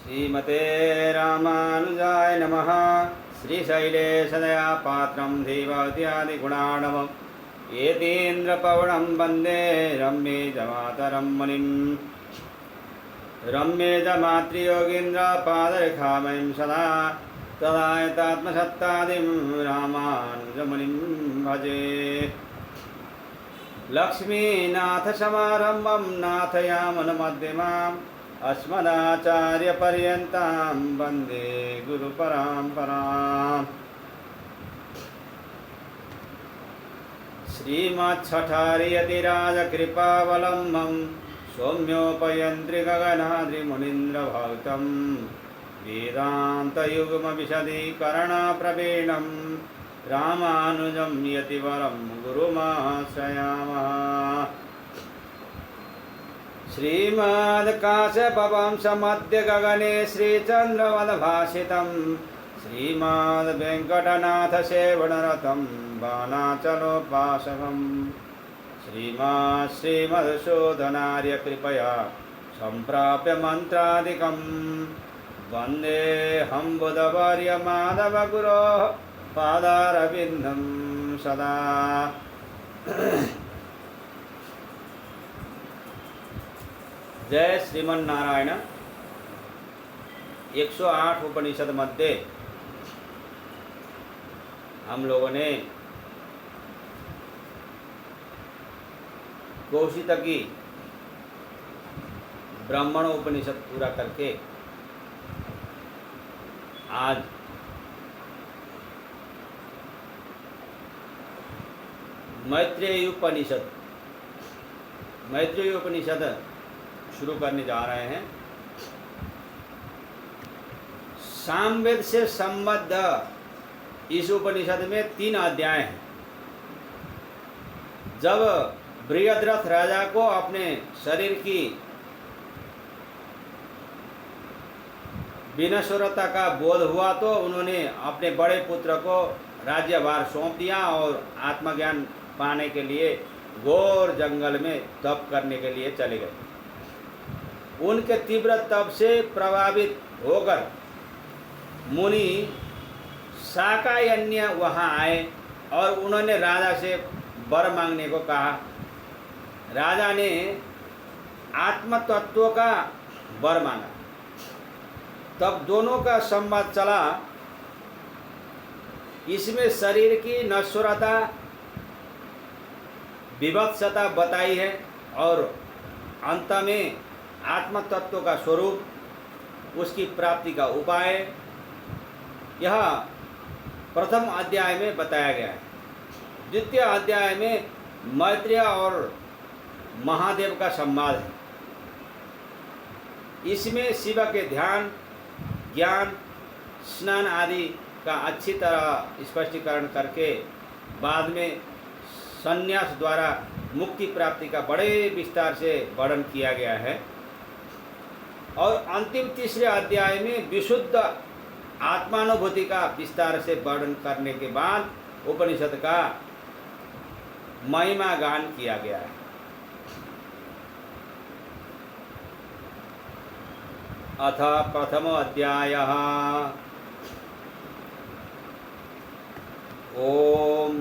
श्रीमते रामानुजाय नमः। श्रीशैलेशदयापात्रं धीवत्यादिगुणार्णवम् यतीन्द्रपवनं वन्दे रम्येजमातरं मुनिं। रम्येजमातृयोगीन्द्रपादरेखामयं सदा तदायतात्मसत्तादिं रामानुजमुनिं भजे। लक्ष्मीनाथसमारम्भं नाथयामुनमध्यमाम् अस्मदाचार्यपर्यन्तां वन्दे गुरुपरम्पराम्। श्रीमच्छठारियतिराजकृपावलम्बं सौम्योपयन्त्रिगगनाद्रिमुनीन्द्रभक्तं वेदान्तयुग्मविशदीकरणप्रवीणं रामानुजं यतिवरं गुरुमाश्रयामः। श्रीमद्काश्यपवंशमद्य गगने श्रीचन्द्रवद्भासितं श्रीमद्वेङ्कटनाथसेवनरतं बाणाचलोपासकं श्रीमधुसूदनार्यकृपया सम्प्राप्य मन्त्रादिकं वन्देऽहं बुधवर्यमाधवगुरोः पादारविन्दं सदा। जय श्रीमन नारायण। 108 उपनिषद मध्ये हम लोगों ने कौशितकी ब्राह्मण उपनिषद पूरा करके आज मैत्रेयी उपनिषद शुरू करने जा रहे हैं। सामवेद से संबद्ध इस उपनिषद में 3 अध्याय हैं। जब बृहद्रथ राजा को अपने शरीर की विनश्वरता का बोध हुआ तो उन्होंने अपने बड़े पुत्र को राज्यभार सौंप दिया और आत्मज्ञान पाने के लिए घोर जंगल में तप करने के लिए चले गए। उनके तीव्र तप से प्रभावित होकर मुनि शाकायन्य वहाँ आए और उन्होंने राजा से वर मांगने को कहा। राजा ने आत्म तत्व का वर मांगा। तब दोनों का संवाद चला। इसमें शरीर की नश्वरता विभत्सता बताई है और अंत में आत्म तत्व का स्वरूप, उसकी प्राप्ति का उपाय यह प्रथम अध्याय में बताया गया है। द्वितीय अध्याय में मैत्रेय और महादेव का संवाद है। इसमें शिव के ध्यान, ज्ञान, स्नान आदि का अच्छी तरह स्पष्टीकरण करके बाद में संन्यास द्वारा मुक्ति प्राप्ति का बड़े विस्तार से वर्णन किया गया है। और अंतिम तीसरे अध्याय में विशुद्ध आत्मानुभूति का विस्तार से वर्णन करने के बाद उपनिषद का महिमा गान किया गया है। अथ प्रथम अध्याय। ओम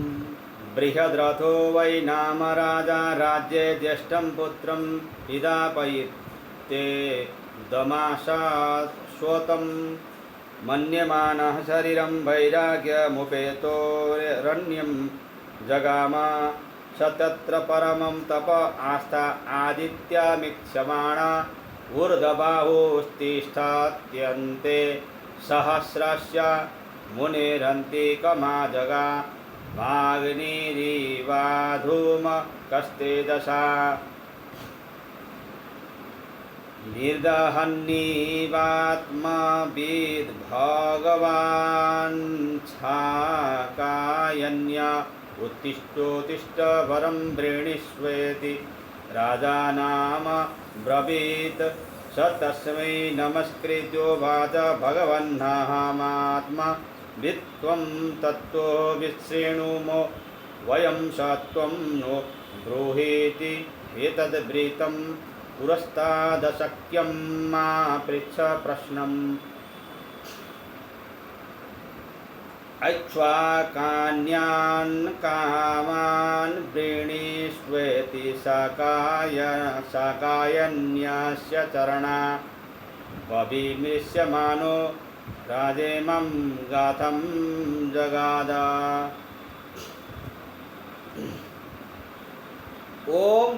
बृहद्रथो वै नाम राजा राज्ये ज्येष्ठं पुत्रं विदापयिते दमाशाश्वतं मन्यमानः शरीरं वैराग्यमुपेतोरण्यं जगाम स तत्र परमं तप आस्था आदित्यमीक्षमाणा ऊर्ध्वबाहुस्तिष्ठत्यन्ते सहस्रस्य मुनिरन्तिकमा जगा भाग्निरीवाधूम कस्तेजसा निर्दहन्नीवात्मविद् भगवान् छाकायन्य उत्तिष्ठोत्तिष्ठ वरं वृणीष्वेति राजा नाम ब्रवीत् स तस्मै नमस्कृत्योवाच भगवन्नाहमात्मा वित्वं तत्त्वो विशृणुमो वयं सत्वं नो ब्रूहीति एतद्ब्रीतं पुरस्तादशक्यं मा पृच्छ प्रश्नम् ऐक्ष्वाकान्यान् कामान् वृणीष्वेति साकायन्यस्य चरणा पविमृश्यमानो राजेमं गाथं जगाद। ओम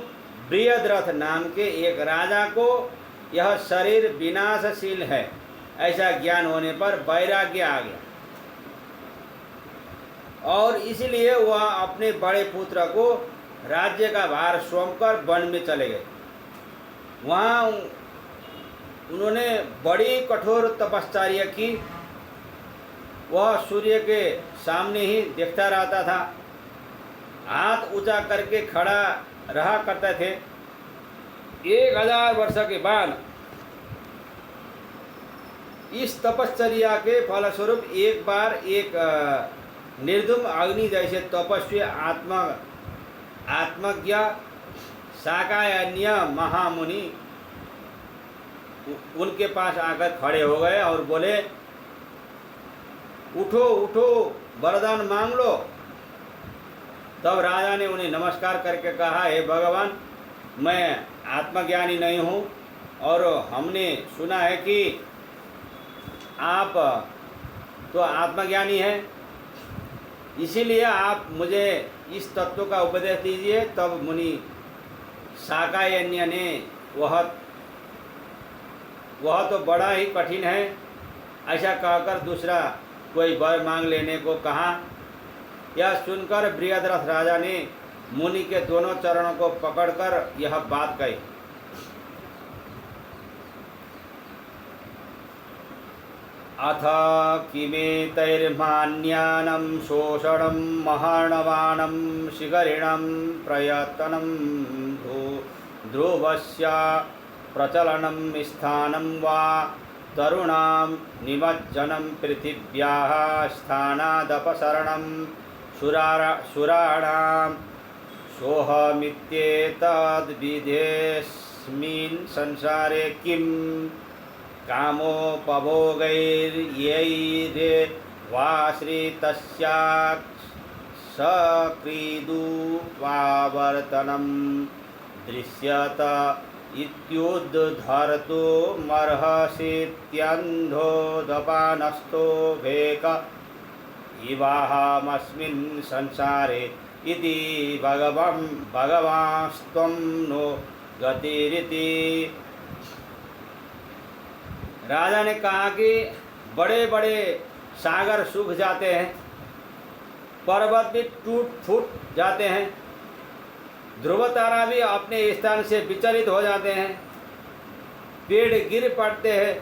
बृहद्रथ नाम के एक राजा को यह शरीर विनाशशील है ऐसा ज्ञान होने पर वैराग्य आ गया और इसलिए वह अपने बड़े पुत्र को राज्य का भार सौंपकर वन में चले गए। वहाँ उन्होंने बड़ी कठोर तपश्चर्या की। वह सूर्य के सामने ही देखता रहता था, हाथ ऊंचा करके खड़ा रहा करते थे। 1000 वर्ष के बाद इस तपश्चर्या के फलस्वरूप एक बार एक निर्धूम अग्नि जैसे तपस्वी आत्मज्ञ शाकायन्य महामुनि उनके पास आकर खड़े हो गए और बोले, उठो उठो वरदान मांग लो। तब राजा ने उन्हें नमस्कार करके कहा, हे भगवान, मैं आत्मज्ञानी नहीं हूँ और हमने सुना है कि आप तो आत्मज्ञानी हैं, इसीलिए आप मुझे इस तत्व का उपदेश दीजिए। तब मुनि शाकायन्य ने वह तो बड़ा ही कठिन है ऐसा कहकर दूसरा कोई वर मांग लेने को कहा। यह सुनकर बृहद्रथ राजा ने मुनि के दोनों चरणों को पकड़कर यह बात कही। अथ किमेतैर्मान्यानं शोषणं महार्णवानं शिखरिणं प्रयतनं ध्रुवस्य प्रचलनं स्थानं वा तरुणां निमज्जनं पृथिव्याः स्थानादपसरणं सुराणां सोऽहमित्येतद्विधेऽस्मिन् संसारे किं कामोपभोगैर्यैर्वाश्रितस्या सकृदुवावर्तनं दृश्यत इत्युद्धर्तुमर्हसीत्यन्धोदपानस्थो भेक इवाहमस्मिन् संसारे इति भगवांस्त्वं नो गतिरिति। राजा ने कहा कि बड़े बड़े सागर सूख जाते हैं, पर्वत भी टूट फूट जाते हैं, ध्रुव तारा भी अपने स्थान से विचलित हो जाते हैं, पेड़ गिर पड़ते हैं,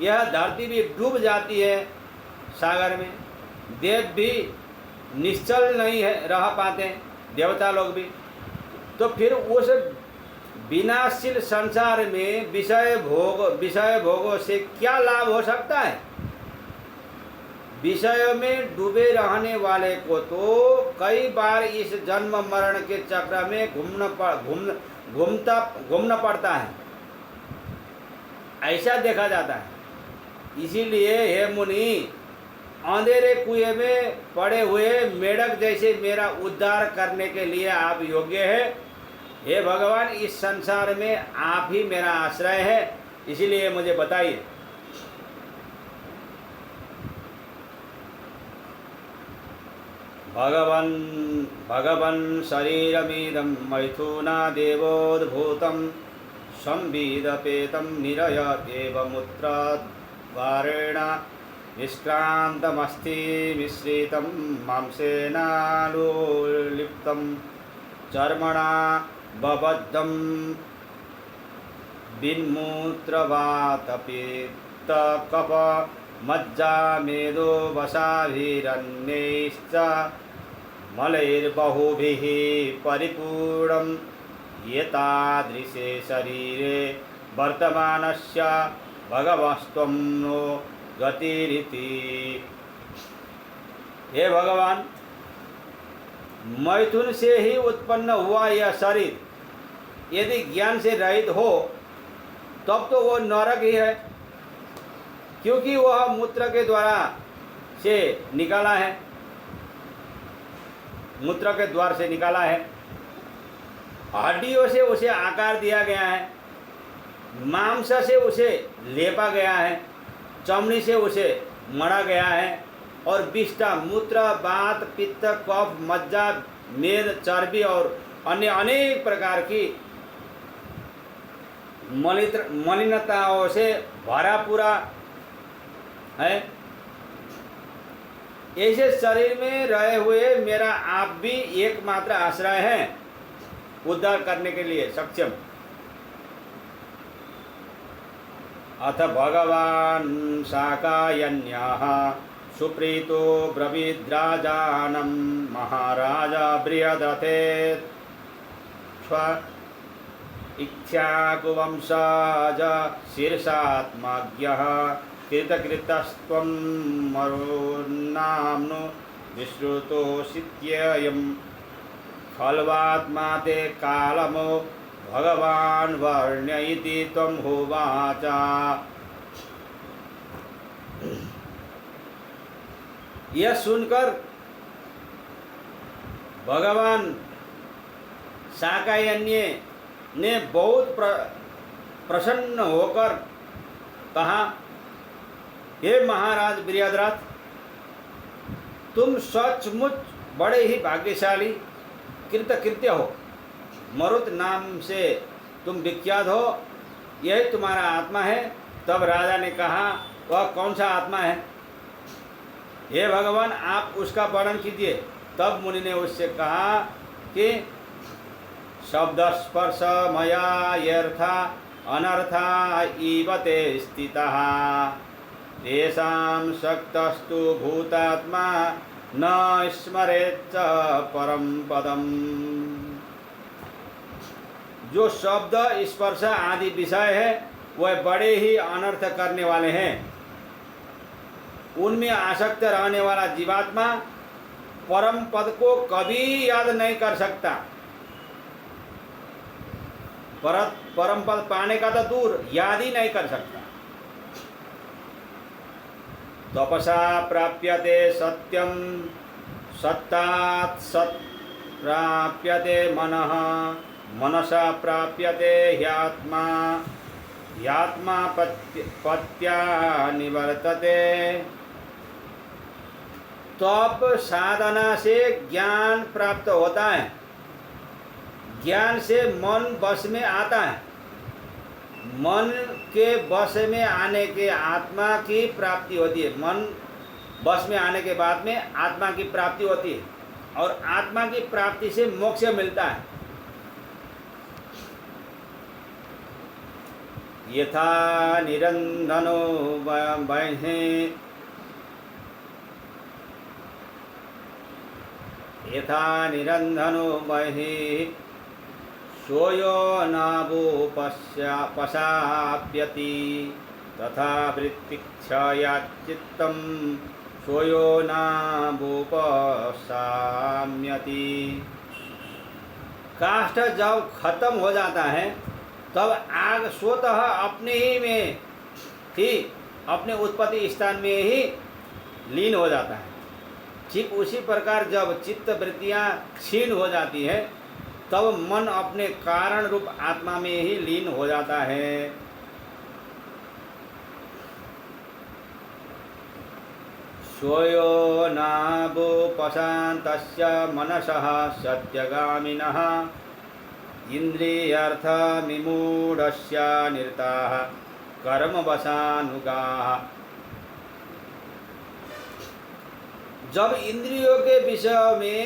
यह धरती भी डूब जाती है सागर में, देव भी निश्चल नहीं है रह पाते, देवता लोग भी। तो फिर उस विनाशील संसार में विषय भोगों से क्या लाभ हो सकता है? विषय में डूबे रहने वाले को तो कई बार इस जन्म मरण के चक्र में घूमना पड़ता है, ऐसा देखा जाता है। इसीलिए हे मुनि, अंधेरे कुएं में पड़े हुए मेढक जैसे मेरा उद्धार करने के लिए आप योग्य है। हे भगवान, इस संसार में आप ही मेरा आश्रय है, इसीलिए मुझे बताइए। भगवन् शरीरमिदं मैथुना देवोद्भूतं संविदपेतं निरय देवमूत्रद्वारेण निष्क्रान्तमस्ति मिश्रितं मांसेनालुलिप्तं चर्मणा बबद्धं विन्मूत्रवातपित्तकफ मज्जामेदो वसाभिरन्यैश्च मलैर्बहुभिः परिपूर्णं एतादृशे शरीरे वर्तमानस्य भगवस्त्वं नो गतिरिति। हे भगवान, मैथुन से ही उत्पन्न हुआ यह शरीर यदि ज्ञान से रहित हो तब तो वो नरक ही है, क्योंकि वह मूत्र के द्वारा से निकाला है, मूत्र के द्वार से निकाला है। हड्डियों से उसे आकार दिया गया है, मांस से उसे लेपा गया है, चमड़ी से उसे मढ़ा गया है, और विष्ठा, मूत्र, बात, पित्त, कफ, मज्जा, मेद, चर्बी और अन्य अनेक प्रकार की मलिनताओं से भरा पूरा है। ऐसे शरीर में रहे हुए मेरा आप भी एकमात्र आश्रय है, उद्धार करने के लिए सक्षम। अथ भगवान् शाकायन्याः सुप्रीतो ब्रवीद्राजानं महाराजा बृहदते इक्ष्वाकुवंशज शीर्षात्मज्ञः कृतकृतस्त्वं मरुन्नाम्नो विश्रुतोऽसित्ययं खल्वात्मा ते कालमो भगवान् वर्ण्य इति त्वं होवाच। यह सुनकर भगवान शाकायन्य ने बहुत प्रसन्न होकर कहा, हे महाराज बृहद्रथ, तुम सचमुच बड़े ही भाग्यशाली कृतकृत्य हो। मरुत नाम से तुम विख्यात हो, यही तुम्हारा आत्मा है। तब राजा ने कहा, वह कौन सा आत्मा है? हे भगवान, आप उसका वर्णन कीजिए। तब मुनि ने उससे कहा कि शब्द स्पर्श मया यर्था अनर्था इव ते स्थितः तेषां शक्तस्तु भूतात्मा न स्मरेच्च परम पदम। जो शब्द स्पर्श आदि विषय है वह बड़े ही अनर्थ करने वाले हैं। उनमें आसक्त रहने वाला जीवात्मा परम पद को कभी याद नहीं कर सकता। परम पद पाने का तो दूर, याद ही नहीं कर सकता। तपसा प्राप्यते सत्यम सत्तात् सत् प्राप्यते मनः मनसा प्राप्यते ह्यात्मा ह्यात्मा पत्या निवर्तते। तप साधना से ज्ञान प्राप्त होता है, ज्ञान से मन वश में आता है, मन के वश में आने के आत्मा की प्राप्ति होती है। मन वश में आने के बाद में आत्मा की प्राप्ति होती है, और आत्मा की प्राप्ति से मोक्ष मिलता है। यथा निरंधनो बहिः यथा निरंधनो बहिः सोयो नावोपशाप्यति तथा वृत्तिक्षयाच्चित्तं सोयो नावोपशाम्यति। काष्ठ जब खत्म हो जाता है तब आग स्वतः अपने ही में ही अपने उत्पत्ति स्थान में ही लीन हो जाता है। ठीक उसी प्रकार जब चित्त वृत्तियाँ क्षीण हो जाती है तब मन अपने कारण रूप आत्मा में ही लीन हो जाता है। सोयो नावोपशान्तस्य मनसः सत्यगामिनः इंद्रियार्थमिमूढस्य निरताः कर्मवशानुगाः। जब इंद्रियों के विषय में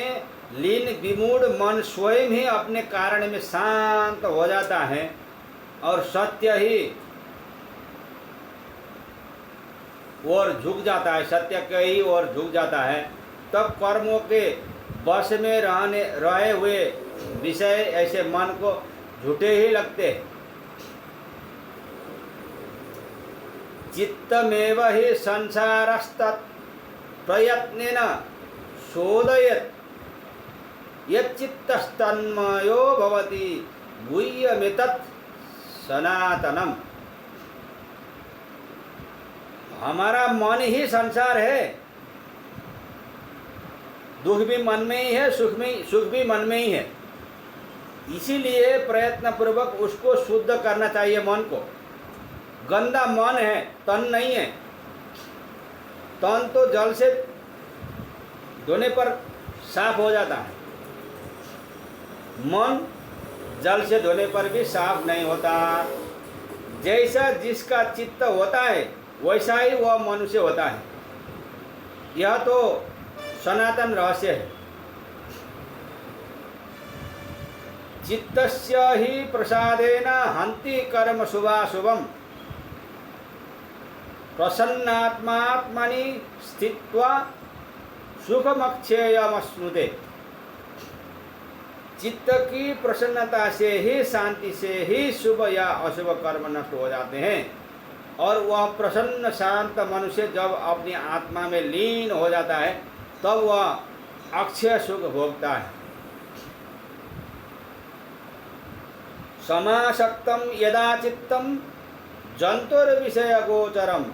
लीन विमूढ़ मन स्वयं ही अपने कारण में शांत हो जाता है और सत्य ही और झुक जाता है, सत्य के ही और झुक जाता है, तब कर्मों के वश में रहे हुए विषय ऐसे मन को झूठे ही लगते हैं। चित्तमेव ही संसारस्तत् प्रयत्नेन शोधयत् यच्चित्तस्तन्मयो भवति गुह्यमितत् सनातनम। हमारा मन ही संसार है। दुख भी मन में ही है, सुख भी मन में ही है। इसीलिए प्रयत्न पूर्वक उसको शुद्ध करना चाहिए मन को। गंदा मन है, तन नहीं है। तन तो जल से धोने पर साफ हो जाता है, मन जल से धोने पर भी साफ नहीं होता। जैसा जिसका चित्त होता है वैसा ही वह मनुष्य होता है। यह तो सनातन रहस्य है। चित्तस्य ही प्रसादेन हन्ति कर्म शुभाशुभम प्रसन्नात्मात्मनि स्थित्वा सुखमक्षेयमश्नुते। चित्त की प्रसन्नता से ही, शांति से ही शुभ या अशुभ कर्म नष्ट हो जाते हैं। और वह प्रसन्न शांत मनुष्य जब अपनी आत्मा में लीन हो जाता है तब वह अक्षय सुख भोगता है। समासक्तम यदा चित्तम जंतुर्विषय गोचरम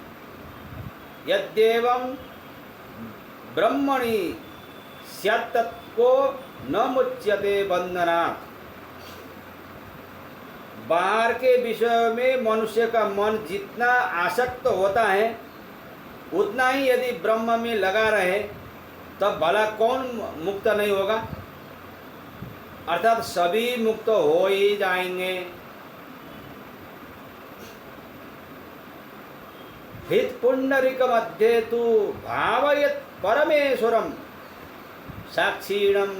यद्देवं ब्रह्मणि स्यात्तत्को न मुच्यते बंधनात्। बाहर के विषय में मनुष्य का मन जितना आसक्त होता है उतना ही यदि ब्रह्म में लगा रहे तब भला कौन मुक्त नहीं होगा। अर्थात सभी मुक्त हो ही जाएंगे। हित पुंडरीक मध्ये तु भावयत परमेश्वरम साक्षीणम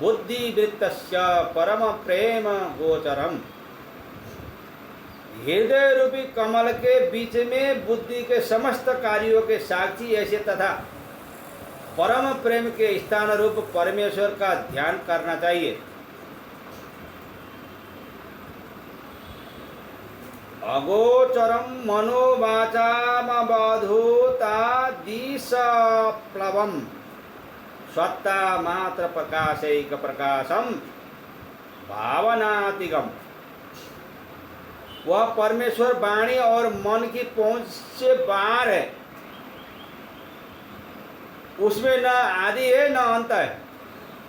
बुद्धिवृत्तस्य परम प्रेम गोचरम। हृदय रूपी कमल के बीच में बुद्धि के समस्त कार्यों के साक्षी ऐसे तथा परम प्रेम के स्थान रूप परमेश्वर का ध्यान करना चाहिए। अगोचरम मनोवाचामवधूतादिसप्लवम सत्ता मात्र प्रकाशैक प्रकाशम भावनातिगम। वह परमेश्वर वाणी और मन की पहुंच से बाहर है। उसमें न आदि है न अंत है।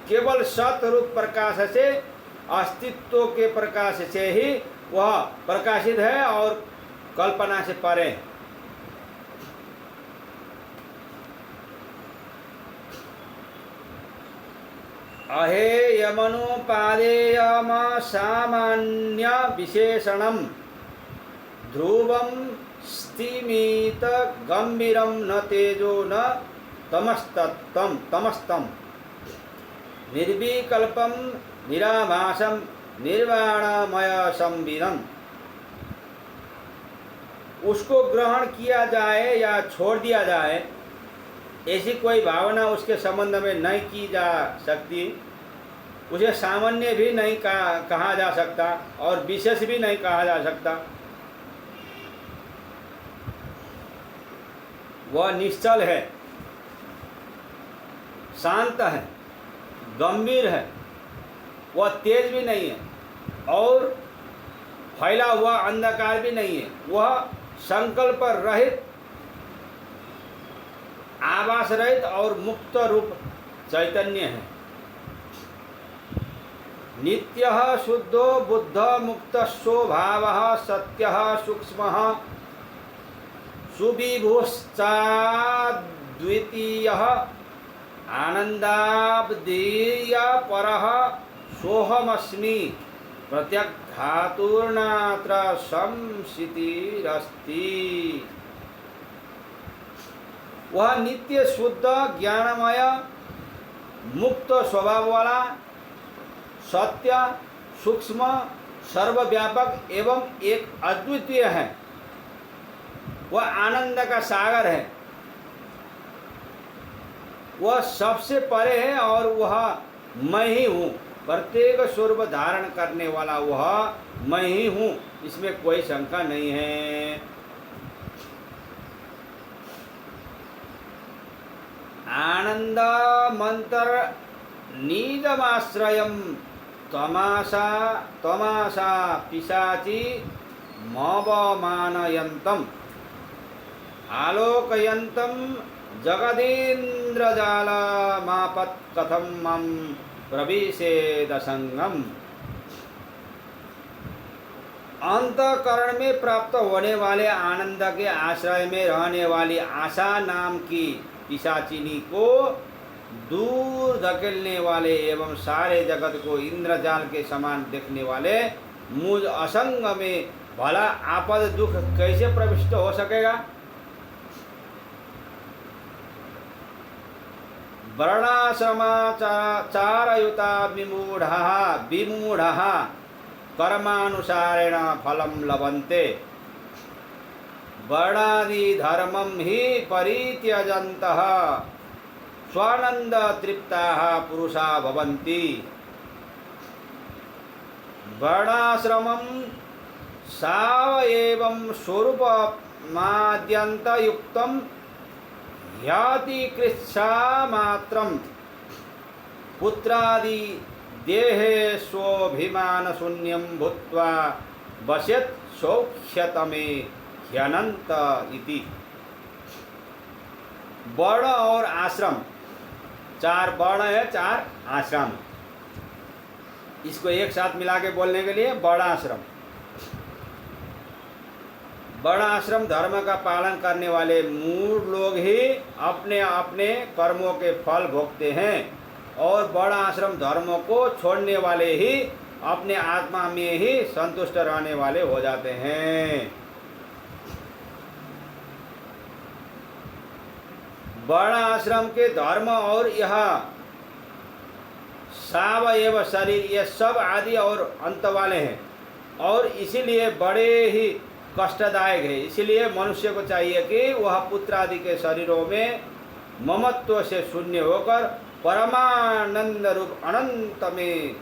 केवल सत रूप प्रकाश से, अस्तित्व के प्रकाश से ही वह प्रकाशित है और कल्पना से परे। अहेयमनुपादेयम सामान्य विशेषणम ध्रुवम स्तिमित गंभीरम न तेजो न तमस्तम निर्विकल्पम निराभासम निर्वाणमय संविदम। उसको ग्रहण किया जाए या छोड़ दिया जाए ऐसी कोई भावना उसके संबंध में नहीं की जा सकती। उसे सामान्य भी नहीं कहा जा सकता और विशेष भी नहीं कहा जा सकता। वह निश्चल है, शांत है, गंभीर है। वह तेज भी नहीं है और फैला हुआ अंधकार भी नहीं है। वह संकल्प रहित, आभास रहित और मुक्त रूप चैतन्य है। नित्यः शुद्धो बुद्ध मुक्त स्वभावः सत्यः सूक्ष्मः सुविभुश्चाद्वितीयः आनंदाब्धीय परः सोहमस्मि प्रत्यग्धातुर्नात्र संसितिरस्ति। वह नित्य शुद्ध ज्ञानमय मुक्त स्वभाव वाला सत्य सूक्ष्म सर्वव्यापक एवं एक अद्वितीय है। वह आनंद का सागर है। वह सबसे परे है और वह मैं ही हूँ। प्रत्येक स्वरूप धारण करने वाला वह मैं ही हूँ, इसमें कोई शंका नहीं है। आनंद मंत्र निजमाश्रयम तमाशा तमाशा पिशाची मवमानयन्तम् आलोकयन्तं जगदीन्द्रजालमापत् कथं मम प्रविशेदसंगम। अंतःकरण में प्राप्त होने वाले आनंद के आश्रय में रहने वाली आशा नाम की पिशाचिनी को दूर धकेलने वाले एवं सारे जगत को इंद्रजाल के समान देखने वाले मुझ असंग में भला आपद दुख कैसे प्रविष्ट हो सकेगा। वर्णाश्रमाचारयुता विमूढ़ः कर्मानुसारेण फलं लभन्ते वर्णादि धर्मं हि परित्यजन्तः स्वानंद तृप्ताः पुरुषा भवन्ति। वर्णाश्रमं सावयवं स्वरूपमाद्यन्तयुक्तं ह्यातिकृच्छा मात्रं पुत्रादि देहे स्वभिमान शून्यं भूत्वा वश्यत् सौख्यतमे ह्यनंत इति। वर्ण और आश्रम, 4 वर्ण है 4 आश्रम, इसको एक साथ मिला के बोलने के लिए वर्णाश्रम। वर्णाश्रम धर्म का पालन करने वाले मूढ़ लोग ही अपने अपने कर्मों के फल भोगते हैं और वर्णाश्रम धर्मों को छोड़ने वाले ही अपने आत्मा में ही संतुष्ट रहने वाले हो जाते हैं। वर्णाश्रम के धर्म और यह सावयव शरीर ये सब आदि और अंत वाले हैं और इसीलिए बड़े ही कष्टदायक है। इसलिए मनुष्य को चाहिए कि वह पुत्र आदि के शरीरों में ममत्व से शून्य होकर परमानंद रूप अनंत में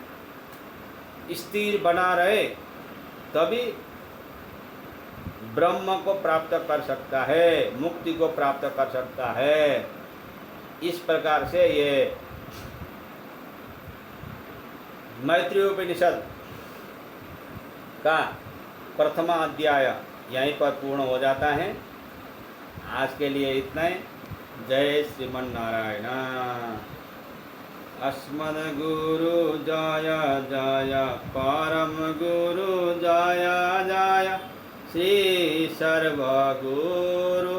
स्थिर बना रहे, तभी ब्रह्म को प्राप्त कर सकता है, मुक्ति को प्राप्त कर सकता है। इस प्रकार से ये मैत्रेय उपनिषद का प्रथमा अध्याय यहीं पर पूर्ण हो जाता है। आज के लिए इतना ही। जय श्रीमन नारायण। अस्मद्गुरु जय जय परम गुरु जय जय श्री सर्वगुरु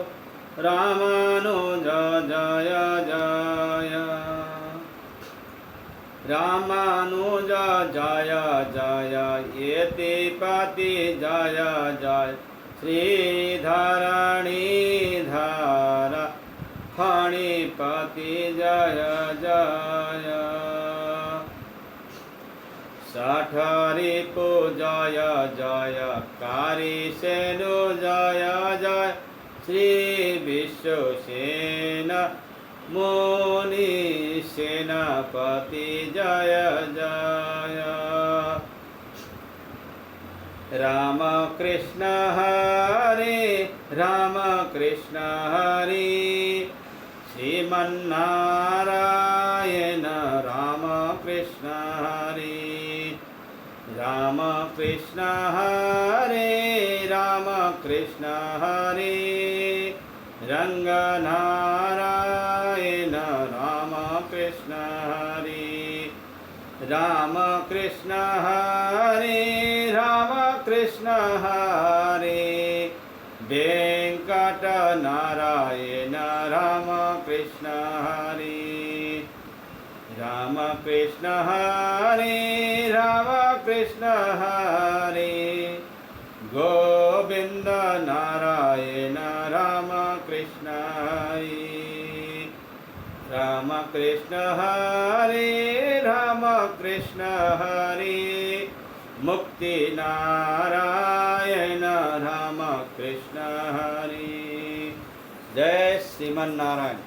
रामानुज जय जय रामानुज जय जय यतिपति जय जय श्रीधरणीधर फणिपति जय जय षठरिपु जय जय कारिसेनु जय जय श्री विश्वसेन मुनि सेनापति जय जय राम कृष्ण हरे राम कृष्ण हरे श्रीमन्नारायण राम कृष्ण हरे राम कृष्ण हरे राम कृष्ण हरे रंगनारायण राम कृष्ण हरे राम कृष्ण हरे राम कृष्ण हरे वेंकट नारायण राम कृष्ण हरे राम कृष्ण हरे राम कृष्ण हरे गोविंद नारायण राम कृष्ण हरे राम कृष्ण हरे राम कृष्ण हरे मुक्ति नारायण राम कृष्ण हरे। जय श्रीमन नारायण।